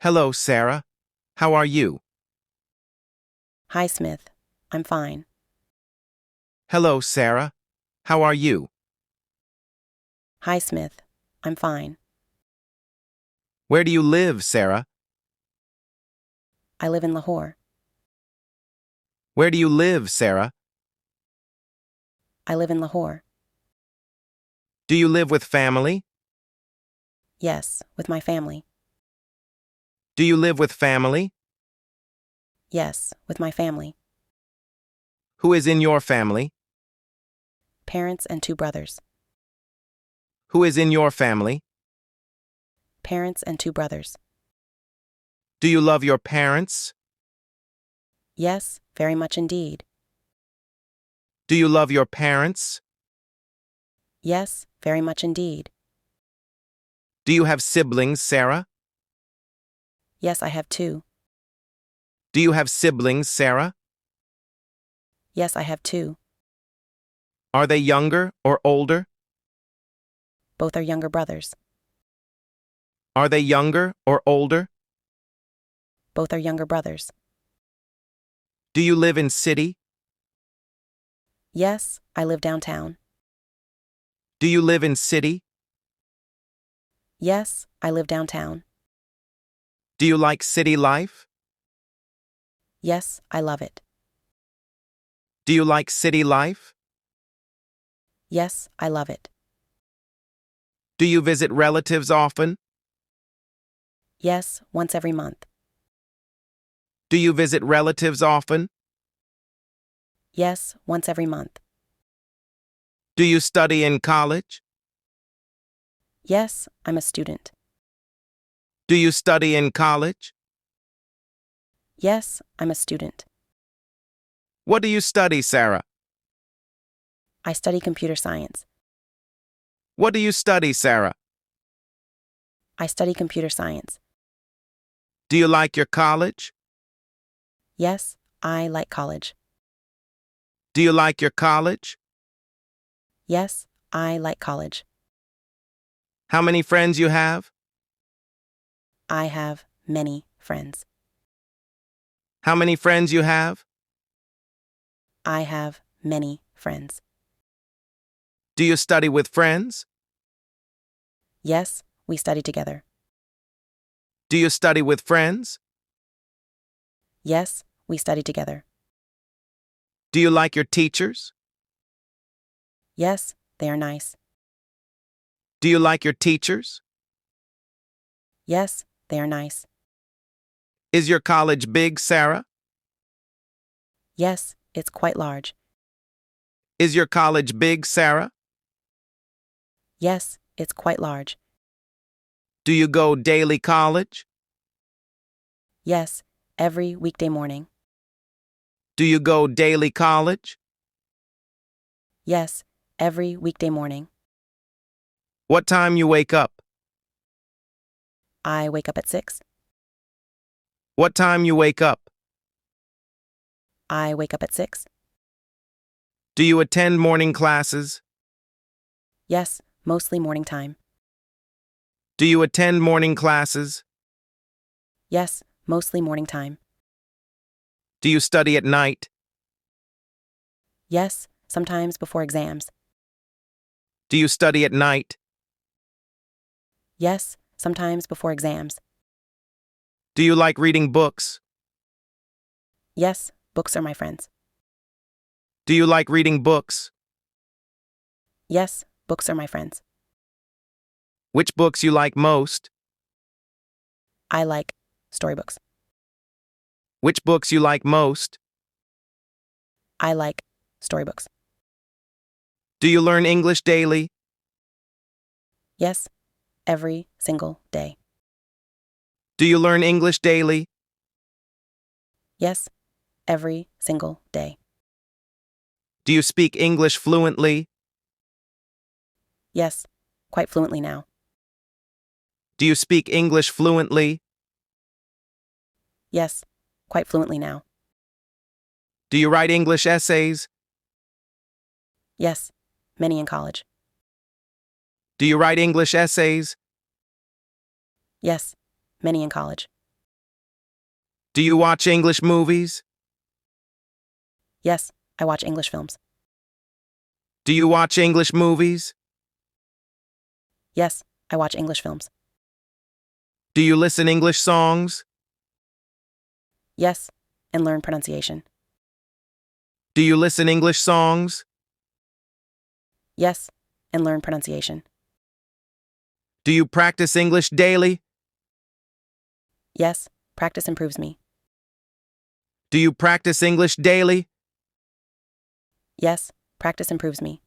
Hello, Sarah. How are you? Hi, Smith. I'm fine. Hello, Sarah. How are you? Hi, Smith. I'm fine. Where do you live, Sarah? I live in Lahore. Where do you live, Sarah? I live in Lahore. Do you live with family? Yes, with my family. Do you live with family? Yes, with my family. Who is in your family? Parents and two brothers. Who is in your family? Parents and two brothers. Do you love your parents? Yes, very much indeed. Do you love your parents? Yes, very much indeed. Do you have siblings, Sarah? Yes, I have two. Do you have siblings, Sarah? Yes, I have two. Are they younger or older? Both are younger brothers. Are they younger or older? Both are younger brothers. Do you live in city? Yes, I live downtown. Do you live in city? Yes, I live downtown. Do you like city life? Yes, I love it. Do you like city life? Yes, I love it. Do you visit relatives often? Yes, once every month. Do you visit relatives often? Yes, once every month. Do you study in college? Yes, I'm a student. Do you study in college? Yes, I'm a student. What do you study, Sarah? I study computer science. What do you study, Sarah? I study computer science. Do you like your college? Yes, I like college. Do you like your college? Yes, I like college. How many friends you have? I have many friends. How many friends you have? I have many friends. Do you study with friends? Yes, we study together. Do you study with friends? Yes, we study together. Do you like your teachers? Yes, they are nice. Do you like your teachers? Yes, they are nice. Is your college big, Sarah? Yes, it's quite large. Is your college big, Sarah? Yes, it's quite large. Do you go daily college? Yes, every weekday morning. Do you go daily college? Yes, every weekday morning. What time you wake up? I wake up at 6. What time you wake up? I wake up at 6. Do you attend morning classes? Yes, mostly morning time. Do you attend morning classes? Yes, mostly morning time. Do you study at night? Yes, sometimes before exams. Do you study at night? Yes, sometimes before exams. Do you like reading books? Yes, books are my friends. Do you like reading books? Yes, books are my friends. Which books you like most? I like storybooks. Which books you like most? I like storybooks. Do you learn English daily? Yes, every single day. Do you learn English daily? Yes, every single day. Do you speak English fluently? Yes, quite fluently now. Do you speak English fluently? Yes, quite fluently now. Do you write English essays? Yes, many in college. Do you write English essays? Yes, many in college. Do you watch English movies? Yes, I watch English films. Do you watch English movies? Yes, I watch English films. Do you listen English songs? Yes, and learn pronunciation. Do you listen English songs? Yes, and learn pronunciation. Do you practice English daily? Yes, practice improves me. Do you practice English daily? Yes, practice improves me.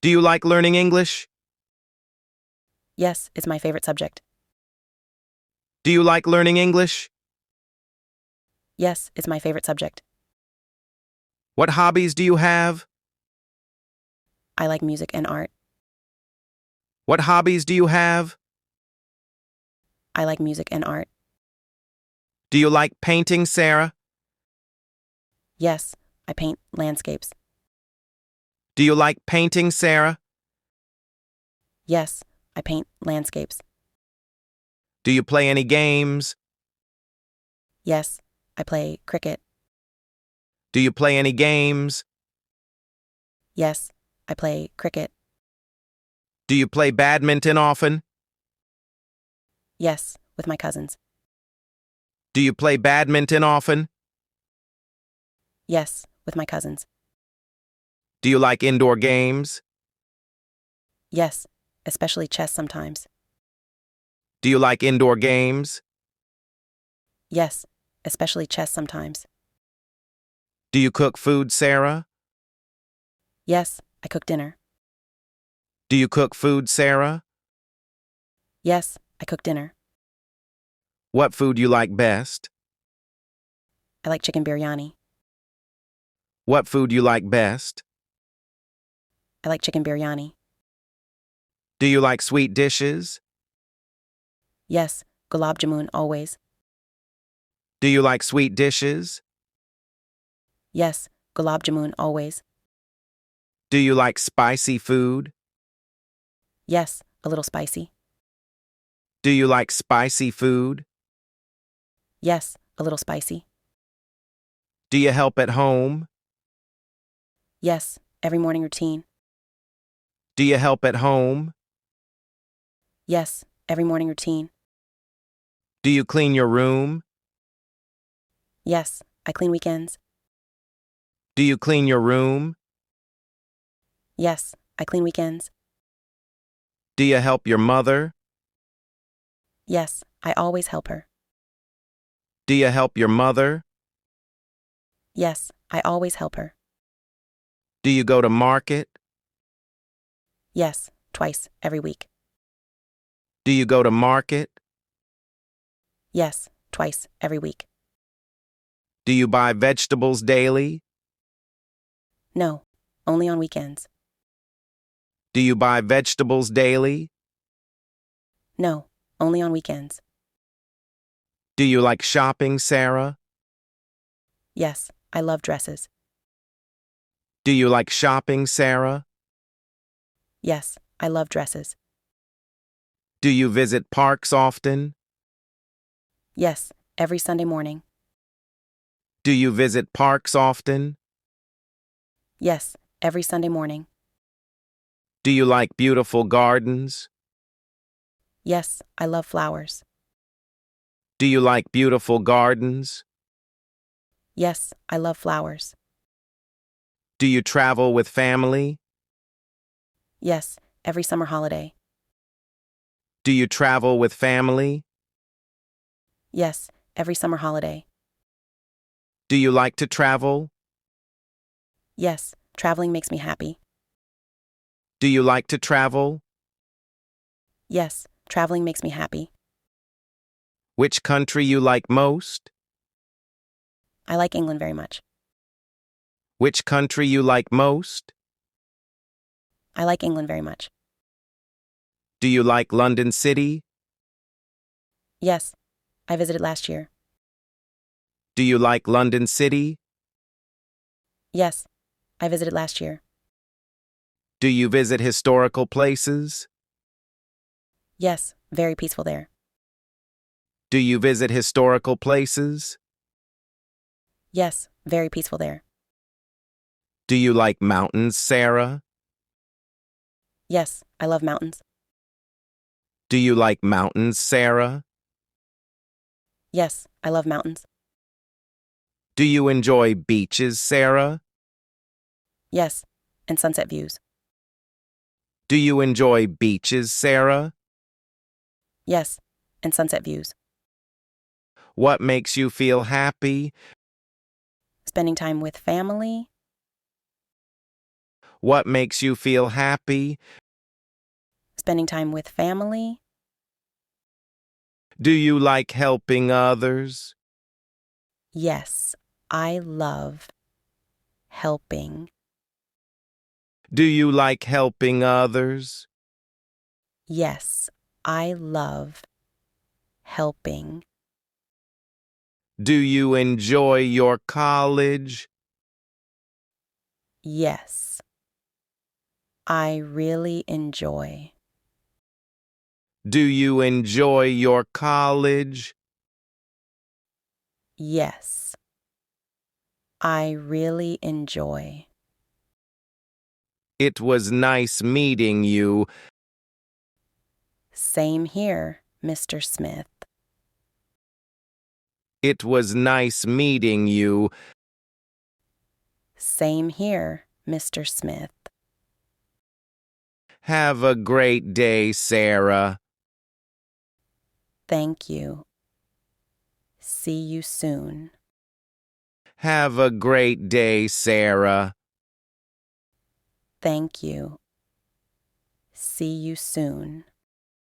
Do you like learning English? Yes, it's my favorite subject. Do you like learning English? Yes, it's my favorite subject. What hobbies do you have? I like music and art. What hobbies do you have? I like music and art. Do you like painting, Sarah? Yes, I paint landscapes. Do you like painting, Sarah? Yes, I paint landscapes. Do you play any games? Yes, I play cricket. Do you play any games? Yes, I play cricket. Do you play badminton often? Yes, with my cousins. Do you play badminton often? Yes, with my cousins. Do you like indoor games? Yes, especially chess sometimes. Do you like indoor games? Yes, especially chess sometimes. Do you cook food, Sarah? Yes, I cook dinner. Do you cook food, Sarah? Yes, I cook dinner. What food you like best? I like chicken biryani. What food you like best? I like chicken biryani. Do you like sweet dishes? Yes, gulab jamun always. Do you like sweet dishes? Yes, gulab jamun always. Do you like spicy food? Yes, a little spicy. Do you like spicy food? Yes, a little spicy. Do you help at home? Yes, every morning routine. Do you help at home? Yes, every morning routine. Do you clean your room? Yes, I clean weekends. Do you clean your room? Yes, I clean weekends. Do you help your mother? Yes, I always help her. Do you help your mother? Yes, I always help her. Do you go to market? Yes, twice every week. Do you go to market? Yes, twice every week. Do you buy vegetables daily? No, only on weekends. Do you buy vegetables daily? No, only on weekends. Do you like shopping, Sarah? Yes, I love dresses. Do you like shopping, Sarah? Yes, I love dresses. Do you visit parks often? Yes, every Sunday morning. Do you visit parks often? Yes, every Sunday morning. Do you like beautiful gardens? Yes, I love flowers. Do you like beautiful gardens? Yes, I love flowers. Do you travel with family? Yes, every summer holiday. Do you travel with family? Yes, every summer holiday. Do you like to travel? Yes, traveling makes me happy. Do you like to travel? Yes, traveling makes me happy. Which country you like most? I like England very much. Which country you like most? I like England very much. Do you like London City? Yes, I visited last year. Do you like London City? Yes, I visited last year. Do you visit historical places? Yes, very peaceful there. Do you visit historical places? Yes, very peaceful there. Do you like mountains, Sarah? Yes, I love mountains. Do you like mountains, Sarah? Yes, I love mountains. Do you enjoy beaches, Sarah? Yes, and sunset views. Do you enjoy beaches, Sarah? Yes, and sunset views. What makes you feel happy? Spending time with family. What makes you feel happy? Spending time with family. Do you like helping others? Yes, I love helping. Do you like helping others? Yes, I love helping. Do you enjoy your college? Yes, I really enjoy. Do you enjoy your college? Yes, I really enjoy. It was nice meeting you. Same here, Mr. Smith. It was nice meeting you. Same here, Mr. Smith. Have a great day, Sarah. Thank you. See you soon. Have a great day, Sarah. Thank you. See you soon.